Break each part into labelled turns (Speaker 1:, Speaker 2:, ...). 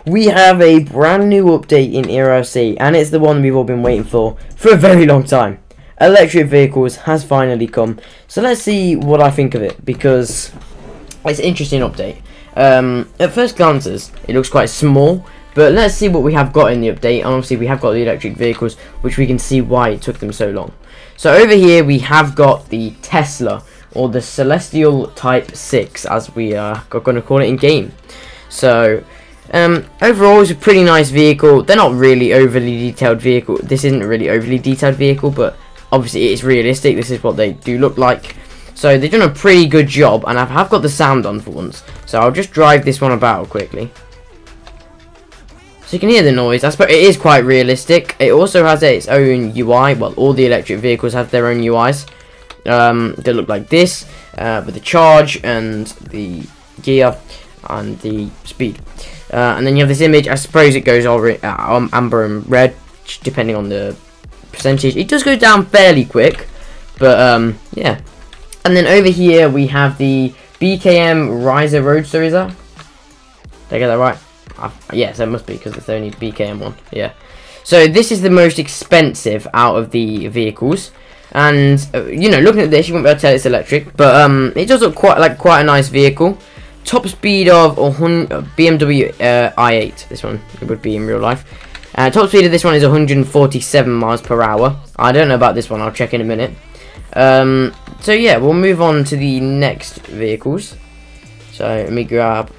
Speaker 1: we have a brand new update in ERC, and it's the one we've all been waiting for a very long time. Electric vehicles has finally come, so let's see what I think of it, because it's an interesting update. At first glances, it looks quite small, but let's see what we have got in the update. And obviously we have got the electric vehicles, which we can see why it took them so long. So over here we have got the Tesla, or the Celestial Type 6, as we are going to call it in game. So overall it's a pretty nice vehicle. They're not really overly detailed vehicle. This isn't a really overly detailed vehicle, but obviously it's realistic. This is what they do look like. So they've done a pretty good job, and I have got the sound on for once. So I'll just drive this one about quickly. So you can hear the noise. I suppose it is quite realistic. It also has its own UI. Well, all the electric vehicles have their own UIs. They look like this, with the charge and the gear and the speed. And then you have this image. I suppose it goes over amber and red, depending on the percentage. It does go down fairly quick, but yeah. And then over here we have the BKM Riser Roadster. Is that? Did I get that right? Yes, that must be, because it's the only BKM one. Yeah. So this is the most expensive out of the vehicles, and you know, looking at this, you won't be able to tell it's electric, but it does look quite a nice vehicle. Top speed of BMW i8. This one it would be in real life. Top speed of this one is 147 miles per hour. I don't know about this one. I'll check in a minute. So yeah, we'll move on to the next vehicles. So let me grab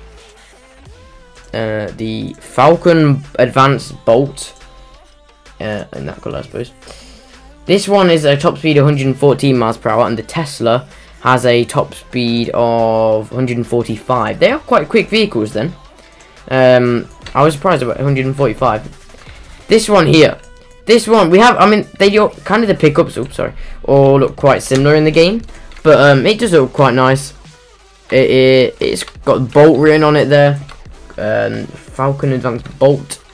Speaker 1: the Falcon Advanced Bolt in that colour, I suppose. This one is a top speed of 114 miles per hour, and the Tesla has a top speed of 145. They are quite quick vehicles then. I was surprised about 145. This one here. This one, we have, I mean, they are kind of the pickups, all look quite similar in the game, but it does look quite nice. It's got Bolt written on it there, Falcon Advanced Bolt.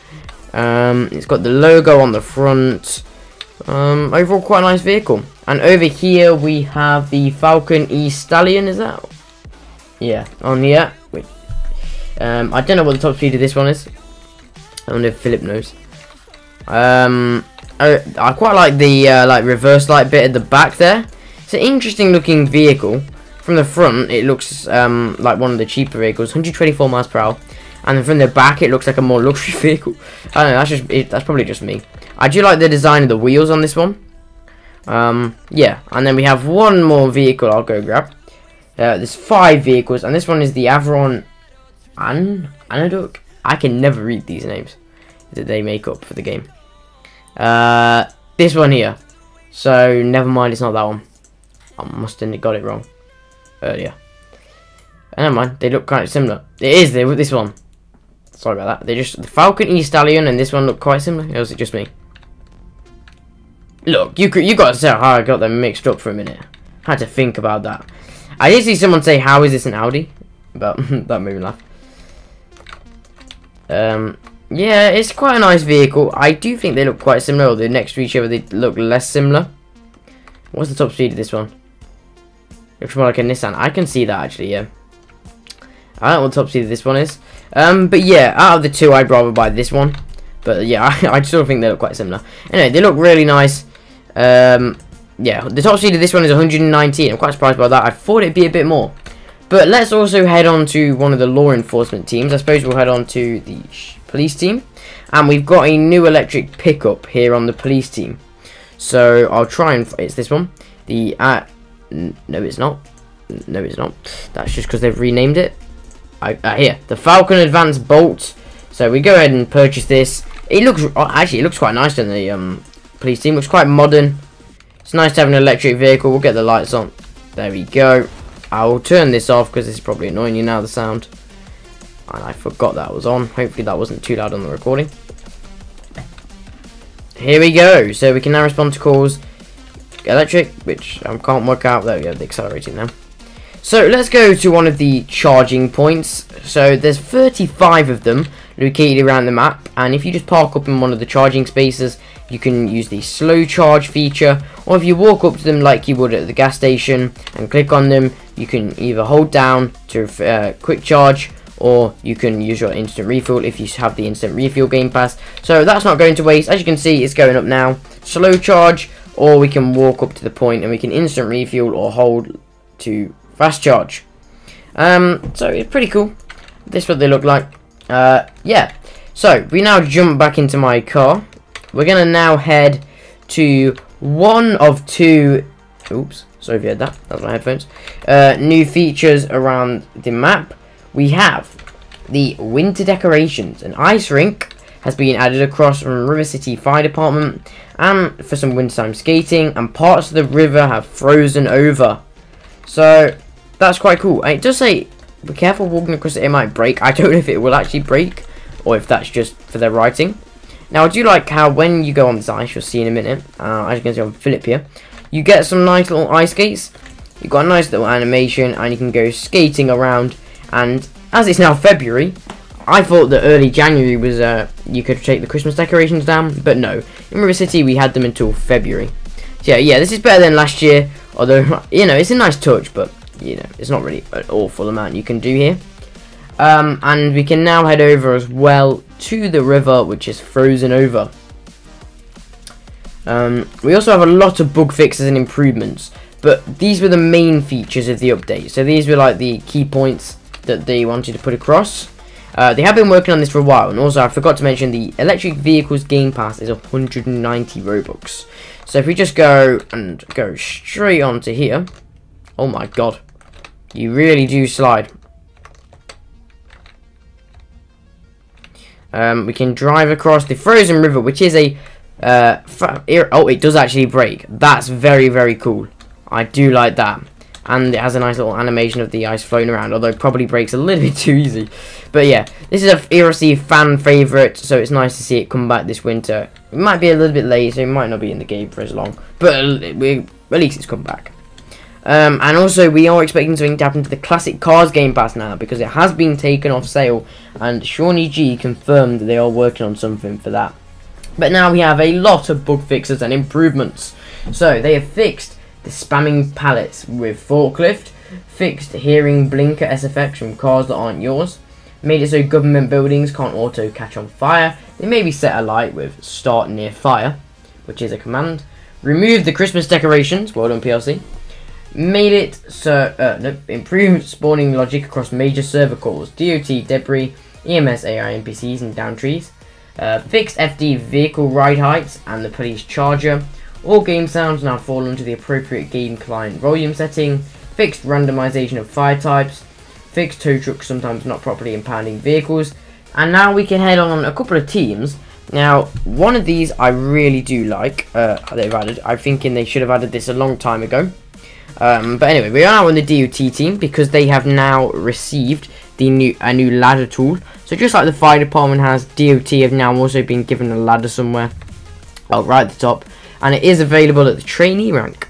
Speaker 1: It's got the logo on the front. Overall, quite a nice vehicle. And over here we have the Falcon E-Stallion. Is that? Yeah, on here. Wait, I don't know what the top speed of this one is. I wonder if Philip knows. I quite like the like reverse light bit at the back there. It's an interesting looking vehicle. From the front, it looks like one of the cheaper vehicles, 124 miles per hour, and then from the back, it looks like a more luxury vehicle. I don't know. That's probably just me. I do like the design of the wheels on this one. Yeah, and then we have one more vehicle. I'll go grab. There's 5 vehicles, and this one is the Avron Anaduk. I can never read these names that they make up for the game. This one here. So never mind, it's not that one. I must have got it wrong earlier. Never mind, they look kind of similar. It is this one. Sorry about that. They just the Falcon E-Stallion and this one look quite similar. Or was it just me? Look, you got to say how I got them mixed up for a minute. I had to think about that. I did see someone say, "How is this an Audi?" But that made me laugh. Yeah, it's quite a nice vehicle. I do think they look quite similar, although next to each other they look less similar. What's the top speed of this one? Looks more like a Nissan. I can see that actually, yeah. I don't know what the top speed of this one is. But yeah, out of the two, I'd rather buy this one. But yeah, I still think they look quite similar. Anyway, they look really nice. Yeah, the top speed of this one is 119. I'm quite surprised by that. I thought it'd be a bit more. But let's also head on to one of the law enforcement teams. I suppose we'll head on to the police team. And we've got a new electric pickup here on the police team. So I'll try and... It's this one. The... no, it's not. No, it's not. That's just because they've renamed it. Here. The Falcon Advanced Bolt. So we go ahead and purchase this. It looks... Actually, it looks quite nice on the police team. Looks quite modern. It's nice to have an electric vehicle. We'll get the lights on. There we go. I will turn this off because this is probably annoying you now, the sound. And I forgot that was on. Hopefully that wasn't too loud on the recording. Here we go. So we can now respond to calls. Electric, which I can't work out. There we go, the accelerating now. So let's go to one of the charging points. So there's 35 of them located around the map. And if you just park up in one of the charging spaces, you can use the slow charge feature, or if you walk up to them like you would at the gas station and click on them, you can either hold down to quick charge, or you can use your instant refuel if you have the instant refuel game pass. So that's not going to waste. As you can see, it's going up now. Slow charge, or we can walk up to the point and we can instant refuel or hold to fast charge. So it's pretty cool. This is what they look like. Yeah. So we now jump back into my car. We're gonna now head to one of two. Oops, sorry if you heard that. That's my headphones. New features around the map. We have the winter decorations. An ice rink has been added across from River City Fire Department, and for some wintertime skating. And parts of the river have frozen over. So that's quite cool. And it does say, be careful walking across it, it might break. I don't know if it will actually break, or if that's just for their writing. Now, I do like how when you go on this ice, you'll see in a minute, as you can see on Philip here, you get some nice little ice skates. You've got a nice little animation, and you can go skating around. And as it's now February, I thought that early January was, you could take the Christmas decorations down, but no. In River City, we had them until February. So yeah, this is better than last year, although, you know, it's a nice touch, but, you know, it's not really an awful amount you can do here. And we can now head over as well to the river, which is frozen over. We also have a lot of bug fixes and improvements, but these were the main features of the update. So these were like the key points that they wanted to put across. They have been working on this for a while, and also I forgot to mention the electric vehicles game pass is 190 Robux. So if we just go straight onto here, oh my god, you really do slide. We can drive across the frozen river, which is a oh, it does actually break. That's very, very cool. I do like that. And it has a nice little animation of the ice floating around, although it probably breaks a little bit too easy. But yeah, this is a ERC fan favourite, so it's nice to see it come back this winter. It might be a little bit late, so it might not be in the game for as long, but at least it's come back. And also, we are expecting something to happen to the Classic Cars Game Pass now, because it has been taken off sale, and Shawnee G confirmed that they are working on something for that. But now we have a lot of bug fixes and improvements. So, they have fixed the spamming pallets with forklift, fixed hearing blinker SFX from cars that aren't yours, made it so government buildings can't auto catch on fire. They may be set alight with start near fire, which is a command. Remove the Christmas decorations, well done PLC. Made it so improved spawning logic across major server calls, DOT, debris, EMS, AI, NPCs, and down trees. Fixed FD vehicle ride heights and the police charger. All game sounds now fall under the appropriate game client volume setting. Fixed randomization of fire types. Fixed tow trucks sometimes not properly impounding vehicles. And now we can head on a couple of teams. Now, one of these I really do like. They've added. I'm thinking they should have added this a long time ago. But anyway, we are now on the DOT team because they have now received a new ladder tool. So just like the fire department has, DOT have now also been given a ladder somewhere. Oh, right at the top. And it is available at the trainee rank.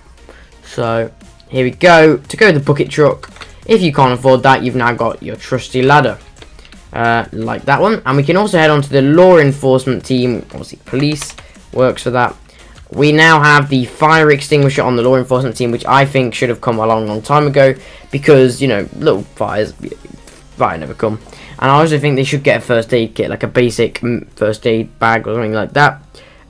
Speaker 1: So here we go. To go to the bucket truck. If you can't afford that, you've now got your trusty ladder. Like that one. And we can also head on to the law enforcement team. Obviously police works for that. We now have the fire extinguisher on the law enforcement team, which I think should have come a long time ago, because, you know, little fire never come. And I also think they should get a first aid kit, like a basic first aid bag or something like that.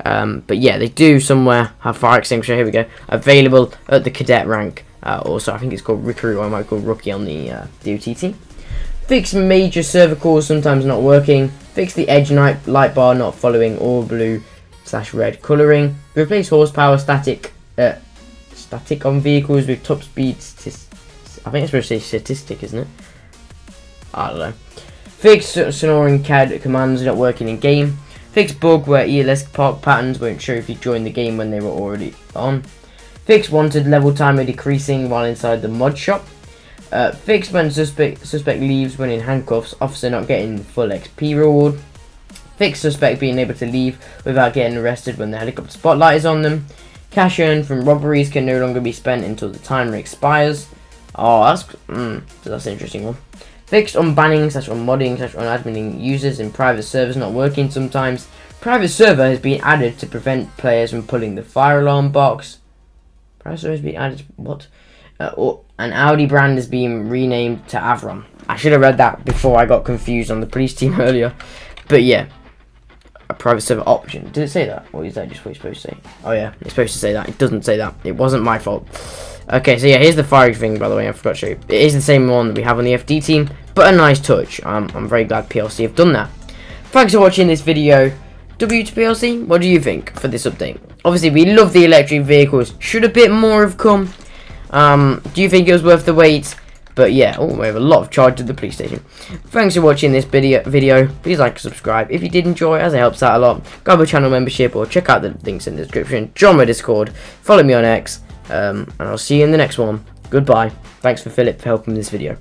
Speaker 1: But yeah, they do somewhere have fire extinguisher. Here we go, available at the cadet rank. Also, I think it's called recruit, or I might call rookie on the DOT team. Fix major server calls sometimes not working. Fix the edge light bar not following all blue/red colouring. Replace horsepower static on vehicles with top speed. I think it's supposed to say statistic, isn't it? I don't know. Fix sonoring CAD commands not working in game. Fix bug where ELS park patterns won't show if you join the game when they were already on. Fix wanted level timer decreasing while inside the mod shop. Fix when suspect leaves when in handcuffs, officer not getting full XP reward. Fix suspect being able to leave without getting arrested when the helicopter spotlight is on them. Cash earned from robberies can no longer be spent until the timer expires. Oh, that's an interesting one. Fixed unbanning, /unmodding, /unadminning users in private servers not working sometimes. Private server has been added to prevent players from pulling the fire alarm box. Private server has been added, what? An Audi brand is being renamed to Avron. I should have read that before I got confused on the police team earlier. But yeah, a private server option. Did it say that? Or is that just what it's supposed to say? Oh yeah, it's supposed to say that. It doesn't say that. It wasn't my fault. Okay, so yeah, here's the firing thing, by the way. I forgot to show you. It is the same one that we have on the FD team, but a nice touch. I'm very glad PLC have done that. Thanks for watching this video. W to PLC, what do you think for this update? Obviously, we love the electric vehicles. Should a bit more have come? Do you think it was worth the wait? But yeah, oh, we have a lot of charge at the police station. Thanks for watching this video. Please like and subscribe if you did enjoy, as it helps out a lot. Grab a channel membership or check out the links in the description. Join my Discord. Follow me on X. And I'll see you in the next one. Goodbye. Thanks for Philip for helping this video.